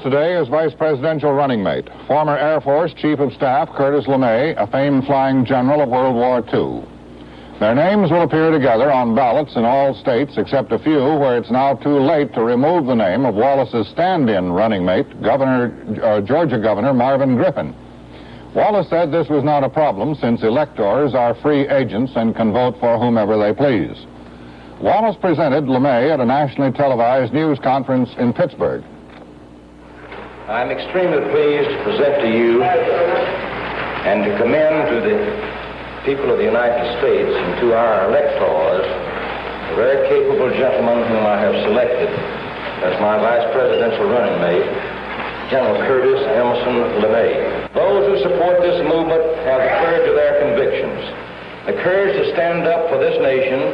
today is vice presidential running mate, former Air Force Chief of Staff Curtis LeMay, a famed flying general of World War II. Their names will appear together on ballots in all states except a few where it's now too late to remove the name of Wallace's stand-in running mate, Georgia Governor Marvin Griffin. Wallace said this was not a problem since electors are free agents and can vote for whomever they please. Wallace presented LeMay at a nationally televised news conference in Pittsburgh. I'm extremely pleased to present to you and to commend to the people of the United States and to our electors a very capable gentleman whom I have selected as my vice presidential running mate, General Curtis Emerson LeMay. Those who support this movement have the courage of their convictions, the courage to stand up for this nation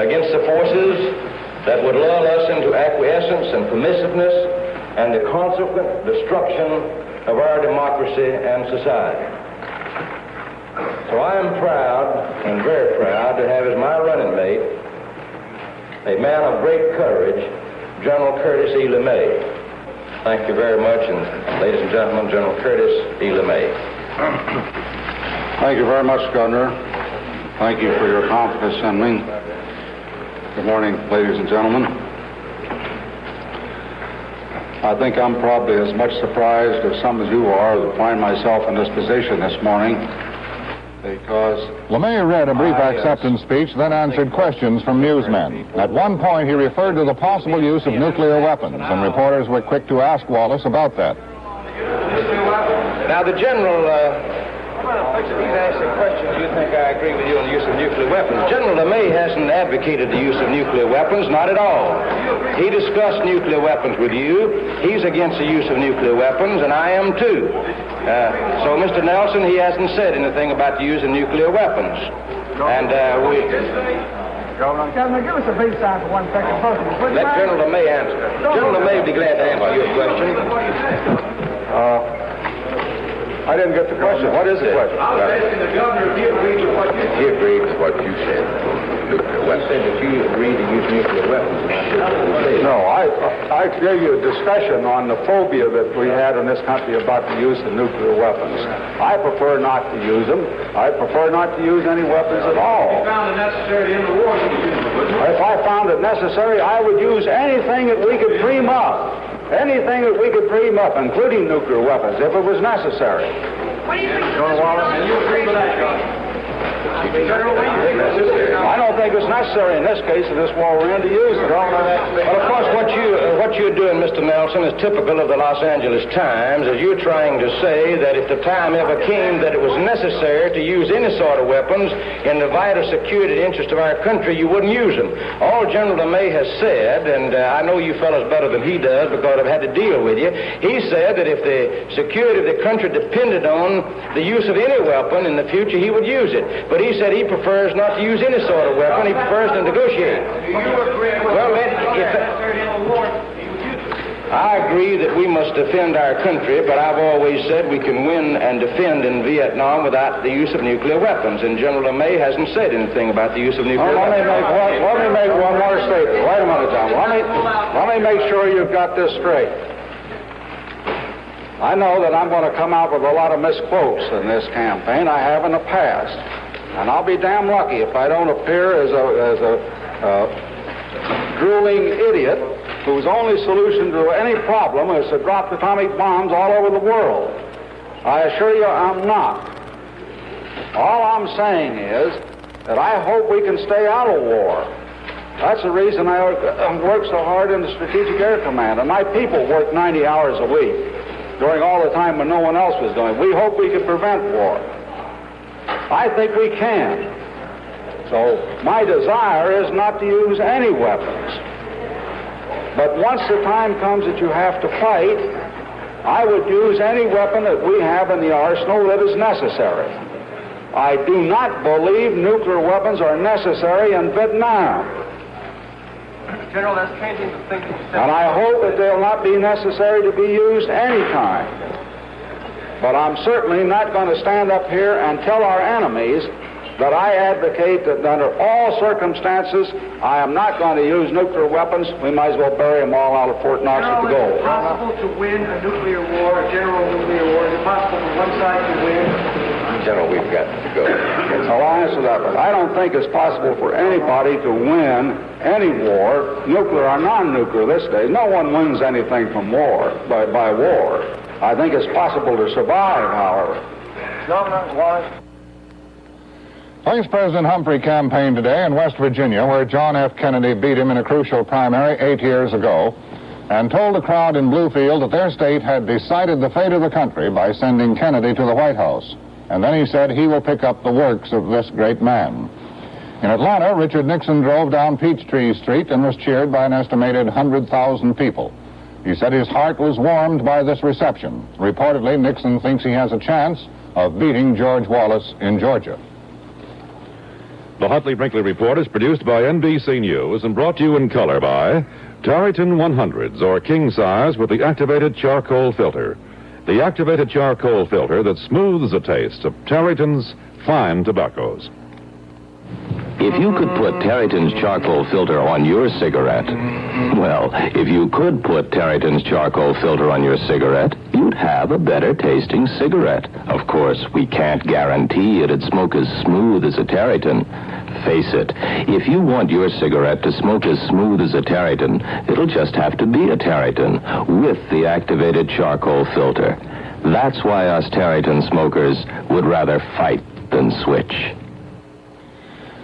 against the forces that would lull us into acquiescence and permissiveness and the consequent destruction of our democracy and society. So I am proud, and very proud, to have as my running mate a man of great courage, General Curtis E. LeMay. Thank you very much, and ladies and gentlemen, General Curtis E. LeMay. Thank you very much, Governor. Thank you for your confidence in me. Good morning, ladies and gentlemen. I think I'm probably as much surprised as some of you are to find myself in this position this morning, because LeMay read a brief acceptance speech, then answered questions from newsmen. At one point, he referred to the possible use of nuclear weapons, and reporters were quick to ask Wallace about that. Now, the General, he's asked a question, do you think I agree with you on the use of nuclear weapons? General LeMay hasn't advocated the use of nuclear weapons, not at all. He discussed nuclear weapons with you. He's against the use of nuclear weapons, and I am too. So, Mr. Nelson, he hasn't said anything about the use of nuclear weapons. And Governor, give us a brief sign for 1 second. Let General LeMay answer. General LeMay will be glad to answer your question. I didn't get the question. What is the question? I was asking the governor if he agreed with what you said. He agreed with what you said. He said that you agreed to use nuclear weapons. No, I gave you a discussion on the phobia that we had in this country about the use of nuclear weapons. I prefer not to use them. I prefer not to use any weapons at all. If you found it necessary in the war, you would use them. If I found it necessary, I would use anything that we could dream up. Anything that we could dream up, including nuclear weapons, if it was necessary. What do you think? General Wallace, and you agree with that, General, what do you think is necessary? I don't think it's necessary in this case of this war we're in to use it. Well, of course, what you're doing, Mr. Nelson, is typical of the Los Angeles Times, as you're trying to say that if the time ever came that it was necessary to use any sort of weapons in the vital security interest of our country, you wouldn't use them. All General LeMay has said, and I know you fellows better than he does because I've had to deal with you, he said that if the security of the country depended on the use of any weapon in the future, he would use it. But he said he prefers not to use any sort of weapon. He prefers to negotiate. Well, I agree that we must defend our country, but I've always said we can win and defend in Vietnam without the use of nuclear weapons, and General LeMay hasn't said anything about the use of nuclear weapons. Let me make one more statement. Wait a minute, John. Let me make sure you've got this straight. I know that I'm going to come out with a lot of misquotes in this campaign. I have in the past. And I'll be damn lucky if I don't appear as a drooling idiot whose only solution to any problem is to drop atomic bombs all over the world. I assure you I'm not. All I'm saying is that I hope we can stay out of war. That's the reason I work so hard in the Strategic Air Command, and my people work 90 hours a week during all the time when no one else was doing it. We hope we can prevent war. I think we can. So my desire is not to use any weapons. But once the time comes that you have to fight, I would use any weapon that we have in the arsenal that is necessary. I do not believe nuclear weapons are necessary in Vietnam. General, that's changing the thinking. And I hope that they'll not be necessary to be used any time. But I'm certainly not going to stand up here and tell our enemies that I advocate that under all circumstances, I am not going to use nuclear weapons. We might as well bury them all out of Fort Knox at the goal. Is it possible to win a nuclear war, a general nuclear war? Is it possible for one side to win? General, we've got to go. I'll answer that, but I don't think it's possible for anybody to win any war, nuclear or non-nuclear this day. No one wins anything from war, by war. I think it's possible to survive, however. Vice President Humphrey campaigned today in West Virginia, where John F. Kennedy beat him in a crucial primary 8 years ago, and told the crowd in Bluefield that their state had decided the fate of the country by sending Kennedy to the White House. And then he said he will pick up the works of this great man. In Atlanta, Richard Nixon drove down Peachtree Street and was cheered by an estimated 100,000 people. He said his heart was warmed by this reception. Reportedly, Nixon thinks he has a chance of beating George Wallace in Georgia. The Huntley Brinkley Report is produced by NBC News and brought to you in color by Tareyton 100s, or king size with the activated charcoal filter. The activated charcoal filter that smooths the taste of Tareyton's fine tobaccos. If you could put Tareyton's charcoal filter on your cigarette, well, if you could put Tareyton's charcoal filter on your cigarette, you'd have a better tasting cigarette. Of course, we can't guarantee it'd smoke as smooth as a Tareyton. Face it, if you want your cigarette to smoke as smooth as a Tareyton, it'll just have to be a Tareyton with the activated charcoal filter. That's why us Tareyton smokers would rather fight than switch.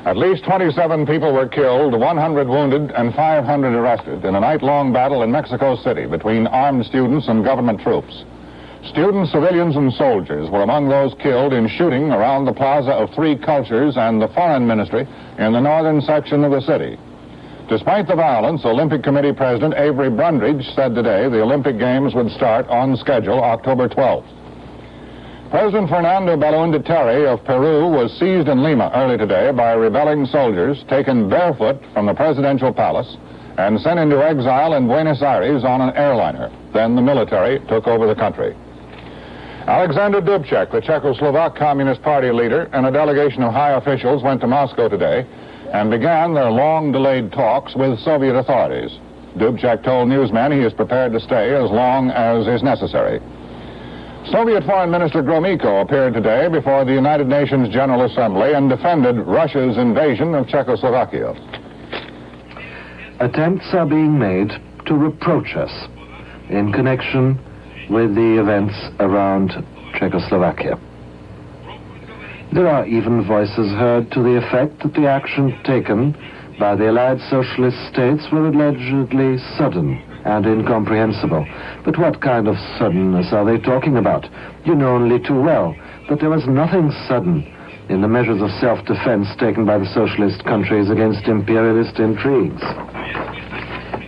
At least 27 people were killed, 100 wounded, and 500 arrested in a night-long battle in Mexico City between armed students and government troops. Students, civilians, and soldiers were among those killed in shooting around the Plaza of Three Cultures and the Foreign Ministry in the northern section of the city. Despite the violence, Olympic Committee President Avery Brundage said today the Olympic Games would start on schedule October 12th. President Fernando Belaúnde Terry of Peru was seized in Lima early today by rebelling soldiers, taken barefoot from the presidential palace, and sent into exile in Buenos Aires on an airliner. Then the military took over the country. Alexander Dubček, the Czechoslovak Communist Party leader, and a delegation of high officials went to Moscow today and began their long-delayed talks with Soviet authorities. Dubček told newsmen he is prepared to stay as long as is necessary. Soviet Foreign Minister Gromyko appeared today before the United Nations General Assembly and defended Russia's invasion of Czechoslovakia. Attempts are being made to reproach us in connection with the events around Czechoslovakia. There are even voices heard to the effect that the action taken by the Allied Socialist states were allegedly sudden and incomprehensible. But what kind of suddenness are they talking about? You know only too well that there was nothing sudden in the measures of self-defense taken by the socialist countries against imperialist intrigues.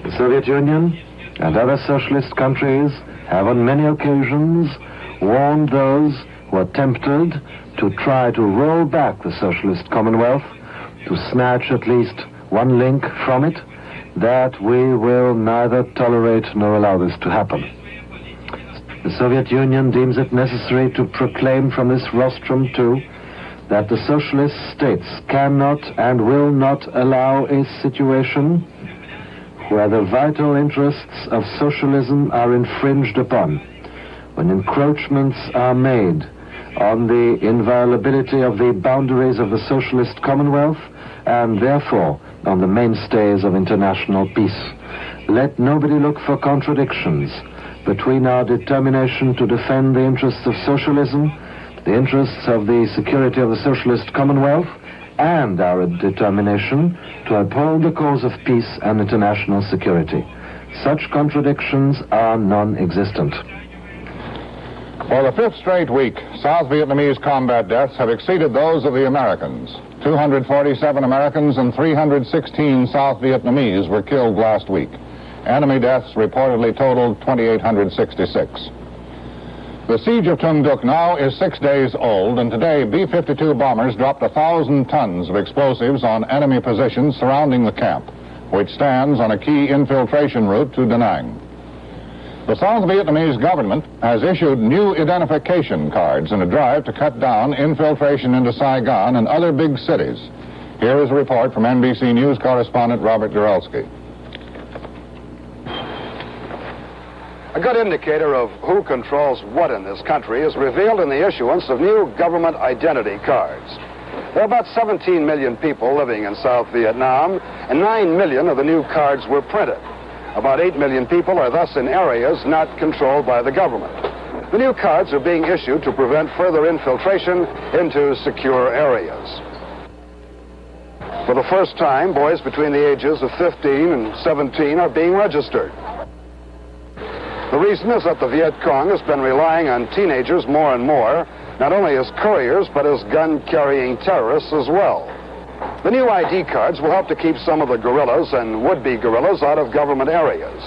The Soviet Union and other socialist countries have on many occasions warned those who are tempted to try to roll back the socialist Commonwealth, to snatch at least one link from it, that we will neither tolerate nor allow this to happen. The Soviet Union deems it necessary to proclaim from this rostrum, too, that the socialist states cannot and will not allow a situation where the vital interests of socialism are infringed upon, when encroachments are made on the inviolability of the boundaries of the socialist Commonwealth and therefore on the mainstays of international peace. Let nobody look for contradictions between our determination to defend the interests of socialism, the interests of the security of the socialist Commonwealth, and our determination to uphold the cause of peace and international security. Such contradictions are non-existent. For the fifth straight week, South Vietnamese combat deaths have exceeded those of the Americans. 247 Americans and 316 South Vietnamese were killed last week. Enemy deaths reportedly totaled 2,866. The siege of Tung Duc now is 6 days old, and today B-52 bombers dropped 1,000 tons of explosives on enemy positions surrounding the camp, which stands on a key infiltration route to Da Nang. The South Vietnamese government has issued new identification cards in a drive to cut down infiltration into Saigon and other big cities. Here is a report from NBC News correspondent Robert Gorelski. A good indicator of who controls what in this country is revealed in the issuance of new government identity cards. There are about 17 million people living in South Vietnam, and 9 million of the new cards were printed. About 8 million people are thus in areas not controlled by the government. The new cards are being issued to prevent further infiltration into secure areas. For the first time, boys between the ages of 15 and 17 are being registered. The reason is that the Viet Cong has been relying on teenagers more and more, not only as couriers, but as gun-carrying terrorists as well. The new ID cards will help to keep some of the guerrillas and would-be guerrillas out of government areas.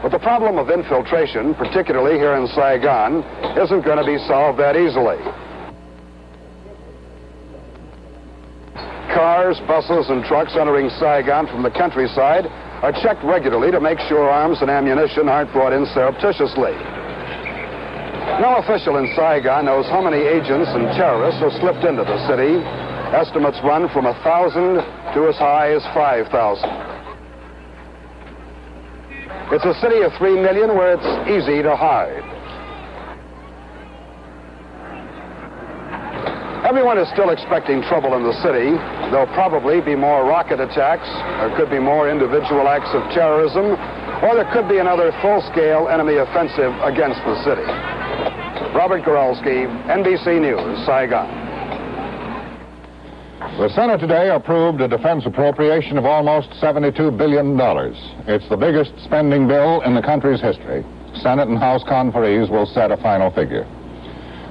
But the problem of infiltration, particularly here in Saigon, isn't going to be solved that easily. Cars, buses, and trucks entering Saigon from the countryside are checked regularly to make sure arms and ammunition aren't brought in surreptitiously. No official in Saigon knows how many agents and terrorists have slipped into the city. Estimates run from 1,000 to as high as 5,000. It's a city of 3 million where it's easy to hide. Everyone is still expecting trouble in the city. There'll probably be more rocket attacks, there could be more individual acts of terrorism, or there could be another full-scale enemy offensive against the city. Robert Gorelski, NBC News, Saigon. The Senate today approved a defense appropriation of almost $72 billion. It's the biggest spending bill in the country's history. Senate and House conferees will set a final figure.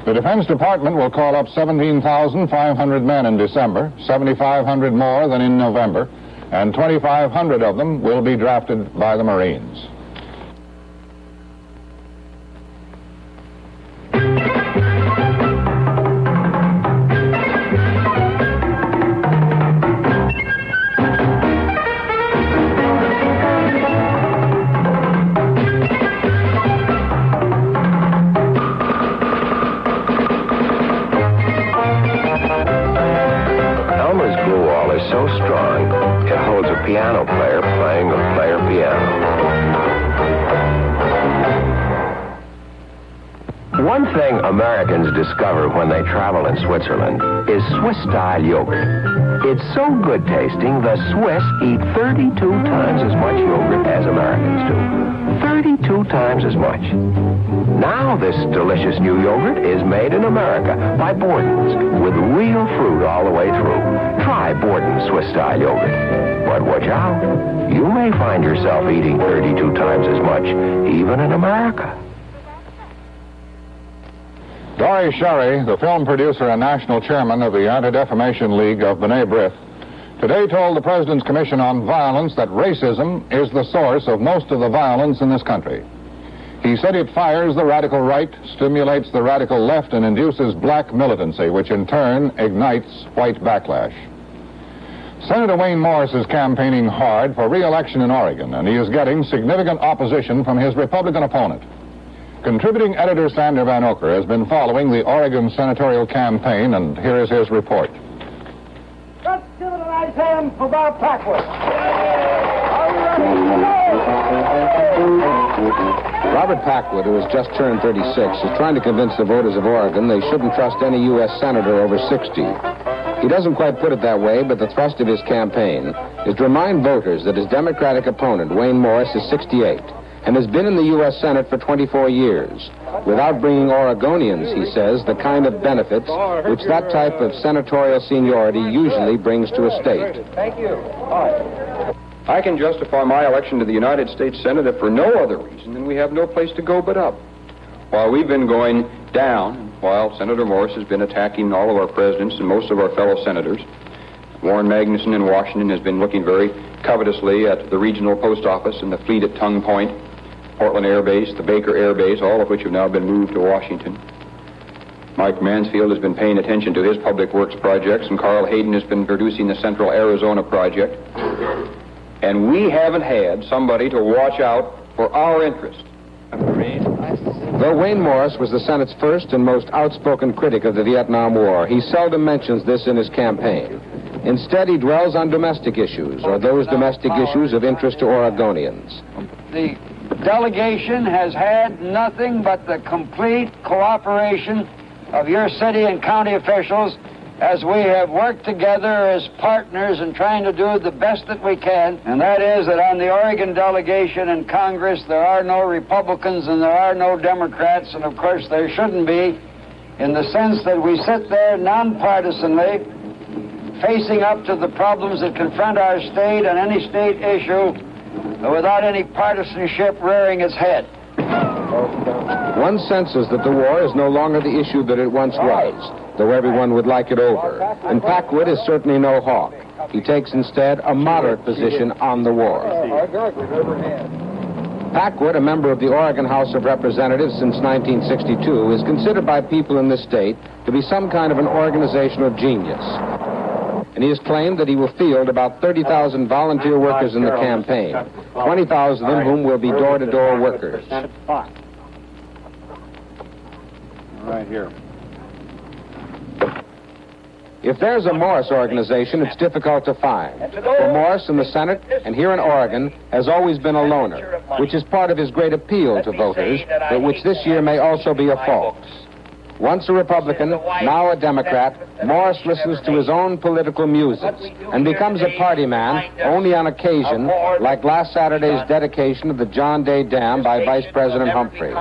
The Defense Department will call up 17,500 men in December, 7,500 more than in November, and 2,500 of them will be drafted by the Marines. So strong, it holds a piano player playing a player piano. One thing Americans discover when they travel in Switzerland is Swiss-style yogurt. It's so good tasting, the Swiss eat 32 times as much yogurt as Americans do. 32 times as much. Now this delicious new yogurt is made in America by Borden's with real fruit all the way through. Try Borden's Swiss-style yogurt. But watch out. You may find yourself eating 32 times as much, even in America. Dory Sherry, the film producer and national chairman of the Anti-Defamation League of B'nai B'rith, today told the President's Commission on Violence that racism is the source of most of the violence in this country. He said it fires the radical right, stimulates the radical left, and induces black militancy, which in turn ignites white backlash. Senator Wayne Morris is campaigning hard for re-election in Oregon, and he is getting significant opposition from his Republican opponent. Contributing editor Sander Van Oker has been following the Oregon senatorial campaign, and here is his report. Let's give it a nice hand for Bob Packwood. Are you ready? Robert Packwood, who has just turned 36, is trying to convince the voters of Oregon they shouldn't trust any U.S. senator over 60. He doesn't quite put it that way, but the thrust of his campaign is to remind voters that his Democratic opponent, Wayne Morris, is 68 and has been in the U.S. Senate for 24 years, without bringing Oregonians, he says, the kind of benefits which that type of senatorial seniority usually brings to a state. Thank you. I can justify my election to the United States Senate if for no other reason than we have no place to go but up. While we've been going down, while Senator Morris has been attacking all of our presidents and most of our fellow senators, Warren Magnuson in Washington has been looking very covetously at the regional post office and the fleet at Tongue Point, Portland Air Base, the Baker Air Base, all of which have now been moved to Washington. Mike Mansfield has been paying attention to his public works projects, and Carl Hayden has been producing the Central Arizona project. And we haven't had somebody to watch out for our interest. Though Wayne Morris was the Senate's first and most outspoken critic of the Vietnam War, he seldom mentions this in his campaign. Instead, he dwells on domestic issues, or those domestic issues of interest to Oregonians. The delegation has had nothing but the complete cooperation of your city and county officials as we have worked together as partners in trying to do the best that we can, and that is that on the Oregon delegation in Congress there are no Republicans and there are no Democrats, and of course there shouldn't be, in the sense that we sit there nonpartisanly, facing up to the problems that confront our state and any state issue without any partisanship rearing its head. One senses that the war is no longer the issue that it once was, though everyone would like it over. And Packwood is certainly no hawk. He takes instead a moderate position on the war. Packwood, a member of the Oregon House of Representatives since 1962, is considered by people in this state to be some kind of an organizational genius. And he has claimed that he will field about 30,000 volunteer workers in the campaign, 20,000 of them whom will be door-to-door workers. Right here. If there's a Morris organization, it's difficult to find. For Morris in the Senate and here in Oregon has always been a loner, which is part of his great appeal to voters, but which this year may also be a fault. Once a Republican, now a Democrat, Morris listens to his own political muses and becomes a party man only on occasion, like last Saturday's dedication of the John Day Dam by Vice President Humphrey.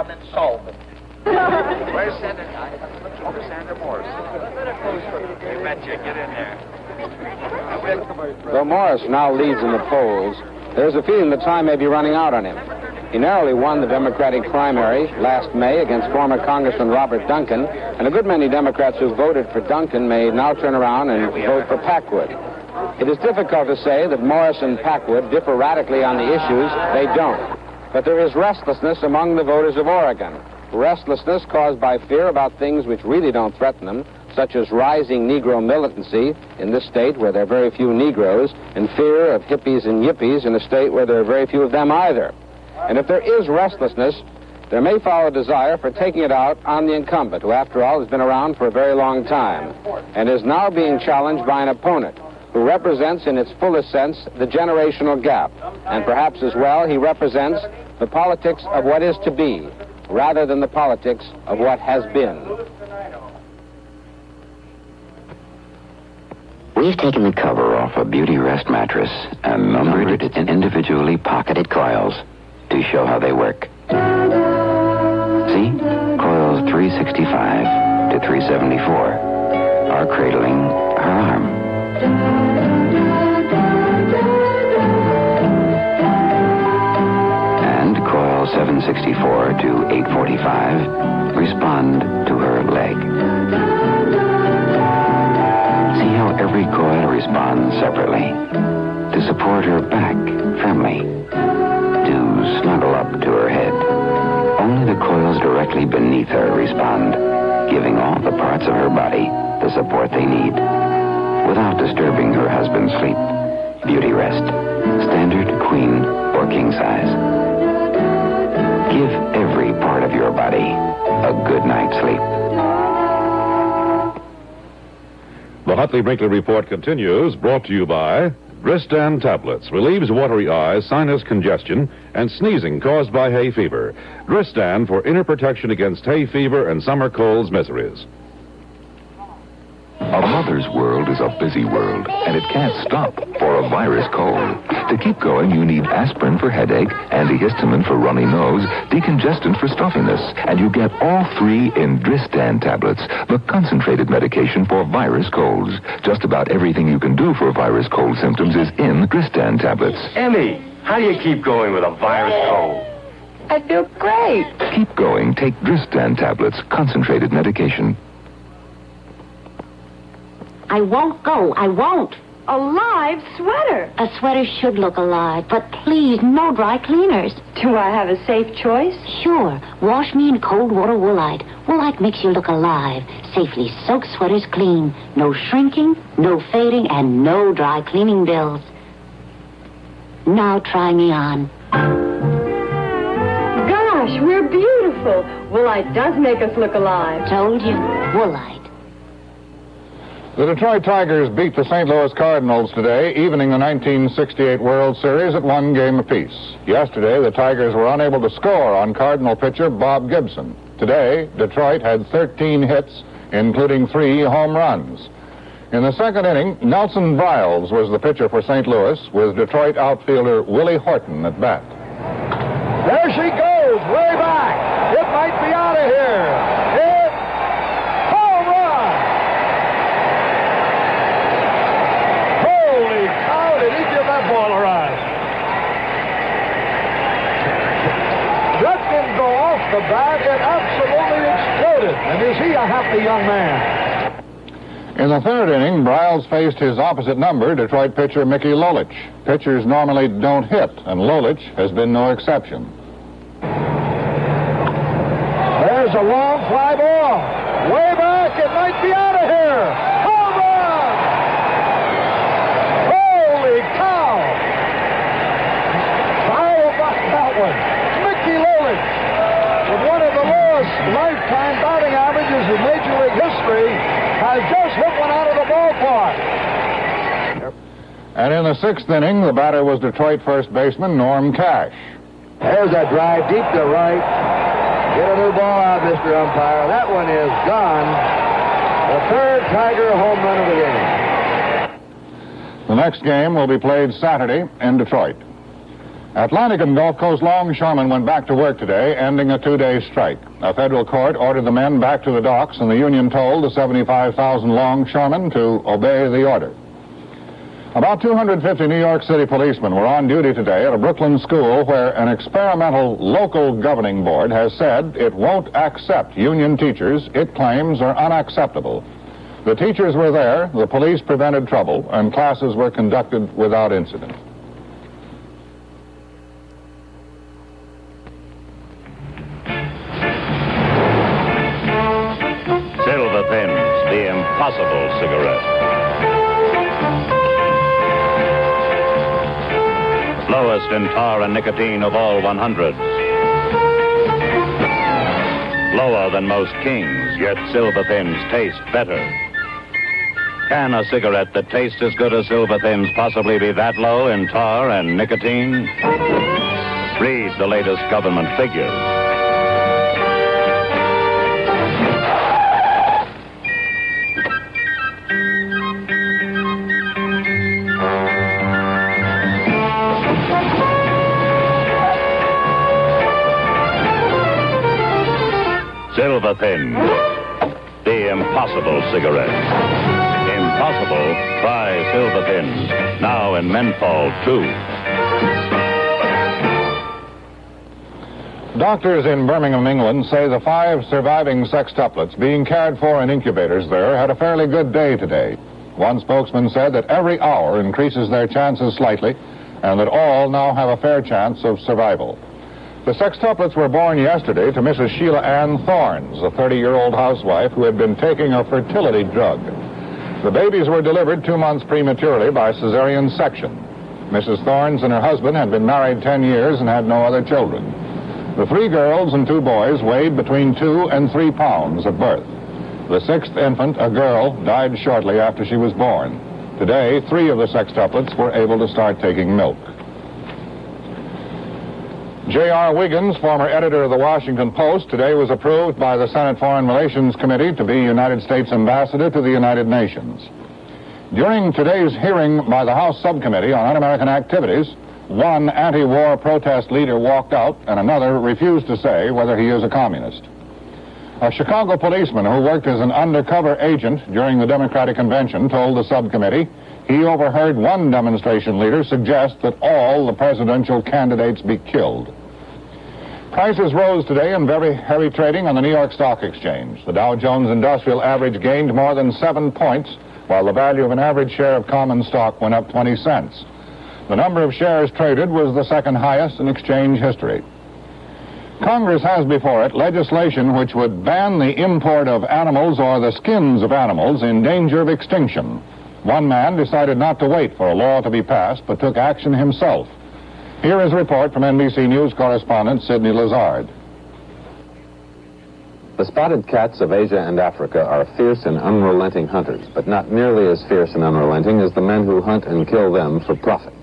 Where's Senator Morris? You betcha, get in there. Though Morris now leads in the polls, there's a feeling the time may be running out on him. He narrowly won the Democratic primary last May against former Congressman Robert Duncan, and a good many Democrats who voted for Duncan may now turn around and vote for Packwood. It is difficult to say that Morris and Packwood differ radically on the issues. They don't. But there is restlessness among the voters of Oregon. Restlessness caused by fear about things which really don't threaten them, such as rising Negro militancy in this state where there are very few Negroes, and fear of hippies and yippies in a state where there are very few of them either. And if there is restlessness, there may follow a desire for taking it out on the incumbent, who, after all, has been around for a very long time, and is now being challenged by an opponent who represents, in its fullest sense, the generational gap. And perhaps as well, he represents the politics of what is to be, rather than the politics of what has been. We've taken the cover off a Beauty Rest mattress and numbered it in individually pocketed coils to show how they work. See? Coils 365 to 374 are cradling her arm. And coil 764 to 845 respond to her leg. See how every coil responds separately to support her back firmly, to snuggle up to her head. Only the coils directly beneath her respond, giving all the parts of her body the support they need, without disturbing her husband's sleep. Beauty Rest, standard, queen, or king size. Give every part of your body a good night's sleep. The Huntley-Brinkley Report continues, brought to you by Dristan Tablets. Relieves watery eyes, sinus congestion, and sneezing caused by hay fever. Dristan for inner protection against hay fever and summer colds miseries. A mother's world is a busy world, and it can't stop for a virus cold. To keep going, you need aspirin for headache, antihistamine for runny nose, decongestant for stuffiness, and you get all three in Dristan tablets, the concentrated medication for virus colds. Just about everything you can do for virus cold symptoms is in Dristan tablets. Emmy, how do you keep going with a virus cold? I feel great. Keep going. Take Dristan tablets, concentrated medication. I won't go. I won't. A live sweater. A sweater should look alive, but please, no dry cleaners. Do I have a safe choice? Sure. Wash me in cold water Woolite. Woolite makes you look alive. Safely soak sweaters clean. No shrinking, no fading, and no dry cleaning bills. Now try me on. Gosh, Gosh, we're beautiful. Woolite does make us look alive. Told you. Woolite. The Detroit Tigers beat the St. Louis Cardinals today, evening the 1968 World Series at 1 game apiece. Yesterday, the Tigers were unable to score on Cardinal pitcher Bob Gibson. Today, Detroit had 13 hits, including 3 home runs. In the second inning, Nelson Briles was the pitcher for St. Louis, with Detroit outfielder Willie Horton at bat. There she goes, way back. It might be out of here. It's home run. Holy cow, did he give that ball a ride? That didn't go off the bat. It absolutely exploded. And is he a happy young man? In the third inning, Briles faced his opposite number, Detroit pitcher Mickey Lolich. Pitchers normally don't hit, and Lolich has been no exception. There's a long fly ball. Way back, it might be out of here. Home run! Holy cow! How about that one? Mickey Lolich, with one of the lowest lifetime batting averages in Major League history, has just hit one out of the ballpark. And in the sixth inning, the batter was Detroit first baseman Norm Cash. There's a drive deep to right. Get a new ball out, Mr. Umpire. That one is gone. The third Tiger home run of the game. The next game will be played Saturday in Detroit. Atlantic and Gulf Coast longshoremen went back to work today, ending a 2-day strike. A federal court ordered the men back to the docks, and the union told the 75,000 longshoremen to obey the order. About 250 New York City policemen were on duty today at a Brooklyn school where an experimental local governing board has said it won't accept union teachers it claims are unacceptable. The teachers were there, the police prevented trouble, and classes were conducted without incident. Silver Pins, the impossible cigarette. Lowest in tar and nicotine of all 100s. Lower than most Kings, yet Silver Thins taste better. Can a cigarette that tastes as good as Silver Thins possibly be that low in tar and nicotine? Read the latest government figures. Silver Thin, the impossible cigarette. Impossible? Try Silver Thins, now in menthol, too. Doctors in Birmingham, England say the 5 surviving sextuplets being cared for in incubators there had a fairly good day today. One spokesman said that every hour increases their chances slightly and that all now have a fair chance of survival. The sextuplets were born yesterday to Mrs. Sheila Ann Thorns, a 30-year-old housewife who had been taking a fertility drug. The babies were delivered 2 months prematurely by cesarean section. Mrs. Thorns and her husband had been married 10 years and had no other children. The 3 girls and 2 boys weighed between 2 and 3 pounds at birth. The 6th infant, a girl, died shortly after she was born. Today, 3 of the sextuplets were able to start taking milk. J.R. Wiggins, former editor of the Washington Post, today was approved by the Senate Foreign Relations Committee to be United States Ambassador to the United Nations. During today's hearing by the House Subcommittee on Un-American Activities, one anti-war protest leader walked out and another refused to say whether he is a communist. A Chicago policeman who worked as an undercover agent during the Democratic Convention told the subcommittee he overheard one demonstration leader suggest that all the presidential candidates be killed. Prices rose today in very heavy trading on the New York Stock Exchange. The Dow Jones Industrial Average gained more than 7 points, while the value of an average share of common stock went up 20 cents. The number of shares traded was the second highest in exchange history. Congress has before it legislation which would ban the import of animals or the skins of animals in danger of extinction. One man decided not to wait for a law to be passed, but took action himself. Here is a report from NBC News correspondent Sidney Lazard. The spotted cats of Asia and Africa are fierce and unrelenting hunters, but not nearly as fierce and unrelenting as the men who hunt and kill them for profit.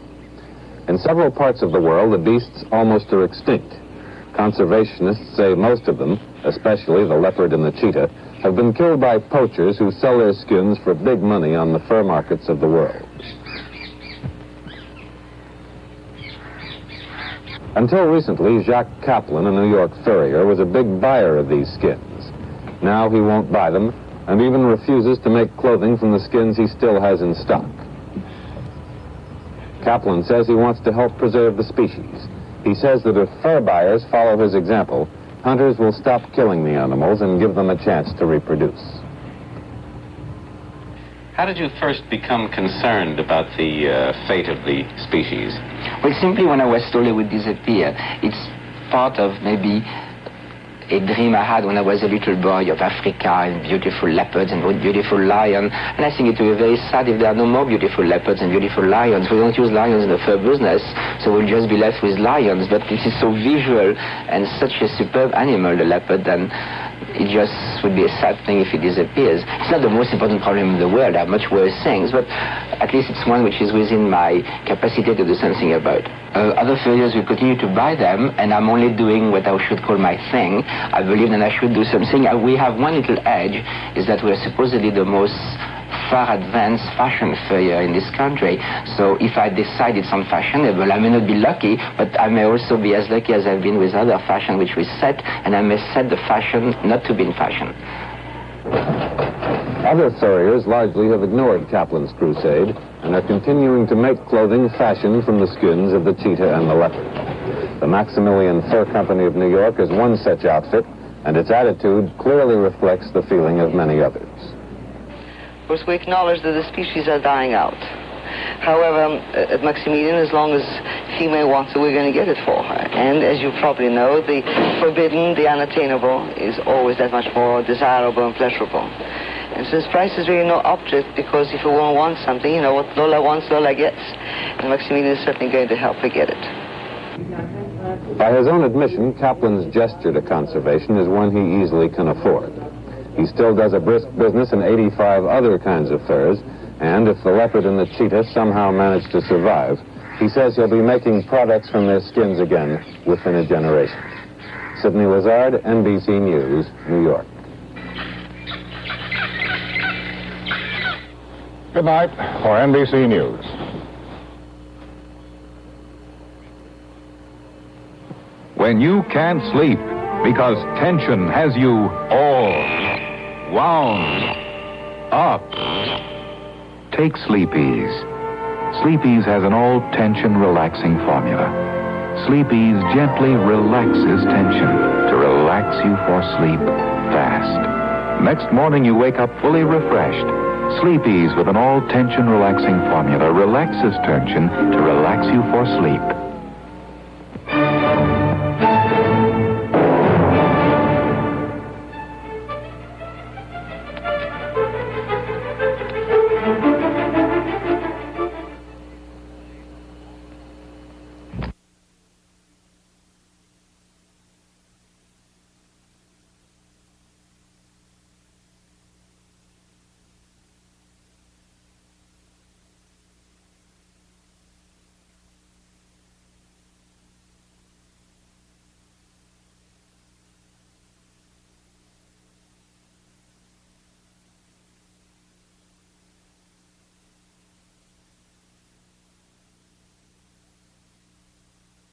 In several parts of the world, the beasts almost are extinct. Conservationists say most of them, especially the leopard and the cheetah, have been killed by poachers who sell their skins for big money on the fur markets of the world. Until recently, Jacques Kaplan, a New York furrier, was a big buyer of these skins. Now he won't buy them and even refuses to make clothing from the skins he still has in stock. Kaplan says he wants to help preserve the species. He says that if fur buyers follow his example, hunters will stop killing the animals and give them a chance to reproduce. How did you first become concerned about the fate of the species? Well, simply when I was told it would disappear. It's part of maybe a dream I had when I was a little boy of Africa and beautiful leopards and beautiful lions. And I think it will be very sad if there are no more beautiful leopards and beautiful lions. We don't use lions in the fur business, so we'll just be left with lions. But this is so visual and such a superb animal, the leopard, and it just would be a sad thing if it disappears. It's not the most important problem in the world. I have much worse things, but at least it's one which is within my capacity to do something about. Other furriers will continue to buy them, and I'm only doing what I should call my thing. I believe that I should do something. We have one little edge, is that we're supposedly the most far advanced fashion furrier in this country. So if I decide it's unfashionable, I may not be lucky, but I may also be as lucky as I've been with other fashion which we set, and I may set the fashion not to be in fashion. Other furriers largely have ignored Kaplan's crusade and are continuing to make clothing fashioned from the skins of the cheetah and the leopard. The Maximilian Fur Company of New York is one such outfit, and its attitude clearly reflects the feeling of many others. Of course, we acknowledge that the species are dying out. However, at Maximilian, as long as female wants it, we're going to get it for her. And as you probably know, the forbidden, the unattainable, is always that much more desirable and pleasurable. And since price is really no object, because if a woman wants something, you know, what Lola wants, Lola gets. And Maximilian is certainly going to help her get it. By his own admission, Kaplan's gesture to conservation is one he easily can afford. He still does a brisk business in 85 other kinds of furs, and if the leopard and the cheetah somehow manage to survive, he says he'll be making products from their skins again within a generation. Sidney Lazard, NBC News, New York. Good night for NBC News. When you can't sleep because tension has you all wound up, take Sleep-Ease. Sleep-Ease has an all-tension relaxing formula. Sleep-Ease gently relaxes tension to relax you for sleep fast. Next morning you wake up fully refreshed. Sleep-Ease with an all-tension relaxing formula relaxes tension to relax you for sleep.